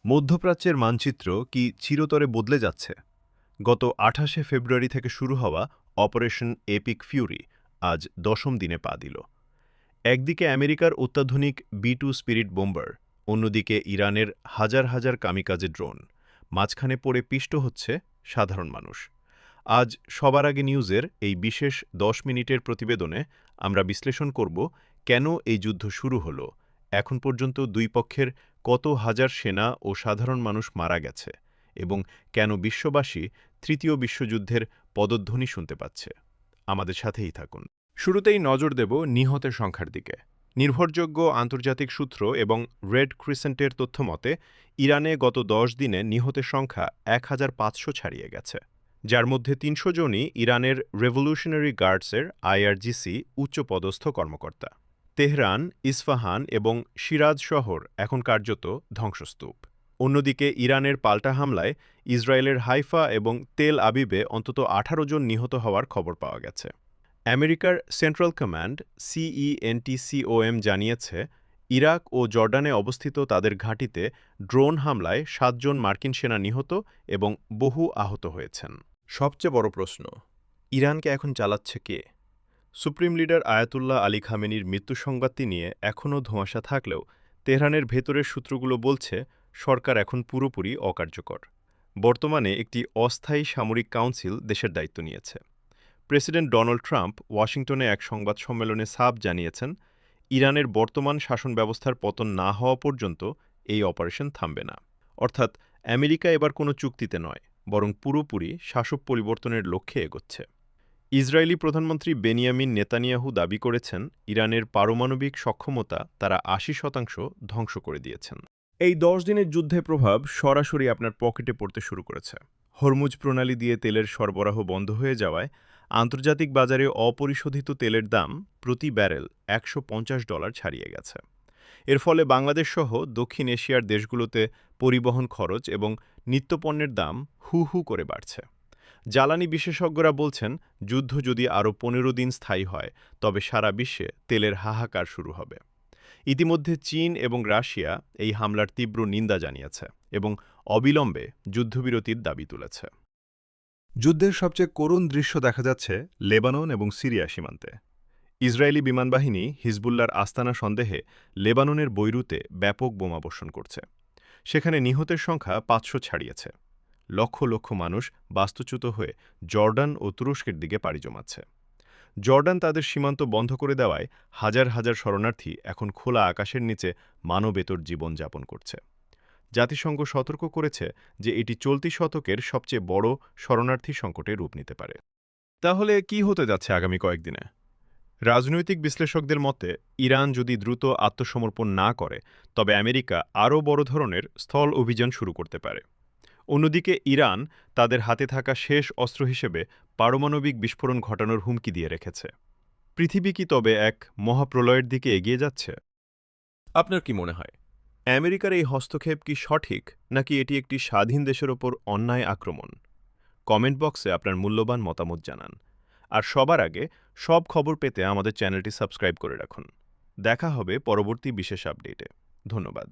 মধ্যপ্রাচ্যের মানচিত্র কি চিরতরে বদলে যাচ্ছে? গত ২৮শে ফেব্রুয়ারি থেকে শুরু হওয়া অপারেশন এপিক ফিউরি আজ ১০ম দিনে পা দিল। একদিকে আমেরিকার অত্যাধুনিক B-2 স্পিরিট বোম্বার, অন্যদিকে ইরানের হাজার হাজার কামিকাজে ড্রোন। মাঝখানে পড়ে পিষ্ট হচ্ছে সাধারণ মানুষ। আজ সবার আগে নিউজের এই বিশেষ ১০ মিনিটের প্রতিবেদনে আমরা বিশ্লেষণ করব কেন এই যুদ্ধ শুরু হলো, এখন পর্যন্ত দুই পক্ষের কত হাজার সেনা ও সাধারণ মানুষ মারা গেছে এবং কেন বিশ্ববাসী তৃতীয় বিশ্বযুদ্ধের পদধ্বনি শুনতে পাচ্ছে। আমাদের সাথেই থাকুন। শুরুতেই নজর দেব নিহতের সংখ্যার দিকে। নির্ভরযোগ্য আন্তর্জাতিক সূত্র এবং রেড ক্রিসেন্টের তথ্যমতে ইরানে গত ১০ দিনে নিহতের সংখ্যা ১,৫০০ ছাড়িয়ে গেছে, যার মধ্যে ৩০০ জনই ইরানের রেভলিউশনারি গার্ডসের IRGC উচ্চপদস্থ কর্মকর্তা। তেহরান, ইস্ফাহান এবং শিরাজ শহর এখন কার্যত ধ্বংসস্তূপ। অন্যদিকে ইরানের পাল্টা হামলায় ইসরায়েলের হাইফা এবং তেল আবিবে অন্তত ১৮ জন নিহত হওয়ার খবর পাওয়া গেছে। আমেরিকার সেন্ট্রাল কমান্ড CENTCOM জানিয়েছে, ইরাক ও জর্ডানে অবস্থিত তাদের ঘাঁটিতে ড্রোন হামলায় ৭ জন মার্কিন সেনা নিহত এবং বহু আহত হয়েছেন। সবচেয়ে বড় প্রশ্ন, ইরানকে এখন চালাচ্ছে কে? সুপ্রিম লিডার আয়াতুল্লাহ আলী খামেনির মৃত্যু সংবাদটি নিয়ে এখনও ধোঁয়াশা থাকলেও তেহরানের ভেতরের সূত্রগুলো বলছে সরকার এখন পুরোপুরি অকার্যকর। বর্তমানে একটি অস্থায়ী সামরিক কাউন্সিল দেশের দায়িত্ব নিয়েছে। প্রেসিডেন্ট ডোনাল্ড ট্রাম্প ওয়াশিংটনে এক সংবাদ সম্মেলনে সাফ জানিয়েছেন, ইরানের বর্তমান শাসন ব্যবস্থার পতন না হওয়া পর্যন্ত এই অপারেশন থামবে না। অর্থাৎ আমেরিকা এবার কোনো চুক্তিতে নয়, বরং পুরোপুরি শাসক পরিবর্তনের লক্ষ্যে এগোচ্ছে। ইসরায়েলি প্রধানমন্ত্রী বেনিয়ামিন নেতানিয়াহু দাবি করেছেন, ইরানের পারমাণবিক সক্ষমতা তারা ৮০% ধ্বংস করে দিয়েছেন। এই ১০ দিনের যুদ্ধের প্রভাব সরাসরি আপনার পকেটে পড়তে শুরু করেছে। হরমুজ প্রণালী দিয়ে তেলের সরবরাহ বন্ধ হয়ে যাওয়ায় আন্তর্জাতিক বাজারে অপরিশোধিত তেলের দাম প্রতি ব্যারেল $১৫০ ছাড়িয়ে গেছে। এর ফলে বাংলাদেশ সহ দক্ষিণ এশিয়ার দেশগুলোতে পরিবহন খরচ এবং নিত্যপণ্যের দাম হু হু করে বাড়ছে। জ্বালানি বিশেষজ্ঞরা বলছেন, যুদ্ধ যদি আরও ১৫ দিন স্থায়ী হয় তবে সারা বিশ্বে তেলের হাহাকার শুরু হবে। ইতিমধ্যে চীন এবং রাশিয়া এই হামলার তীব্র নিন্দা জানিয়েছে এবং অবিলম্বে যুদ্ধবিরতির দাবি তুলেছে। যুদ্ধের সবচেয়ে করুণ দৃশ্য দেখা যাচ্ছে লেবানন এবং সিরিয়া সীমান্তে। ইসরায়েলি বিমানবাহিনী হিজবুল্লাহর আস্তানা সন্দেহে লেবাননের বৈরুতে ব্যাপক বোমাবর্ষণ করছে। সেখানে নিহতের সংখ্যা ৫০০ ছাড়িয়েছে। লক্ষ লক্ষ মানুষ বাস্তুচ্যুত হয়ে জর্ডান ও তুরস্কের দিকে পাড়ি জমাচ্ছে। জর্ডান তাদের সীমান্ত বন্ধ করে দেওয়ায় হাজার হাজার শরণার্থী এখন খোলা আকাশের নিচে মানবেতর জীবনযাপন করছে। জাতিসংঘ সতর্ক করেছে যে এটি চলতি শতকের সবচেয়ে বড় শরণার্থী সংকটে রূপ নিতে পারে। তাহলে কি হতে যাচ্ছে আগামী কয়েকদিনে? রাজনৈতিক বিশ্লেষকদের মতে, ইরান যদি দ্রুত আত্মসমর্পণ না করে তবে আমেরিকা আরও বড় ধরনের স্থল অভিযান শুরু করতে পারে। অন্যদিকে ইরান তাদের হাতে থাকা শেষ অস্ত্র হিসেবে পারমাণবিক বিস্ফোরণ ঘটানোর হুমকি দিয়ে রেখেছে। পৃথিবী কি তবে এক মহাপ্রলয়ের দিকে এগিয়ে যাচ্ছে? আপনার কি মনে হয়, আমেরিকার এই হস্তক্ষেপ কি সঠিক, নাকি এটি একটি স্বাধীন দেশের ওপর অন্যায় আক্রমণ? কমেন্ট বক্সে আপনার মূল্যবান মতামত জানান। আর সবার আগে সব খবর পেতে আমাদের চ্যানেলটি সাবস্ক্রাইব করে রাখুন। দেখা হবে পরবর্তী বিশেষ আপডেটে। ধন্যবাদ।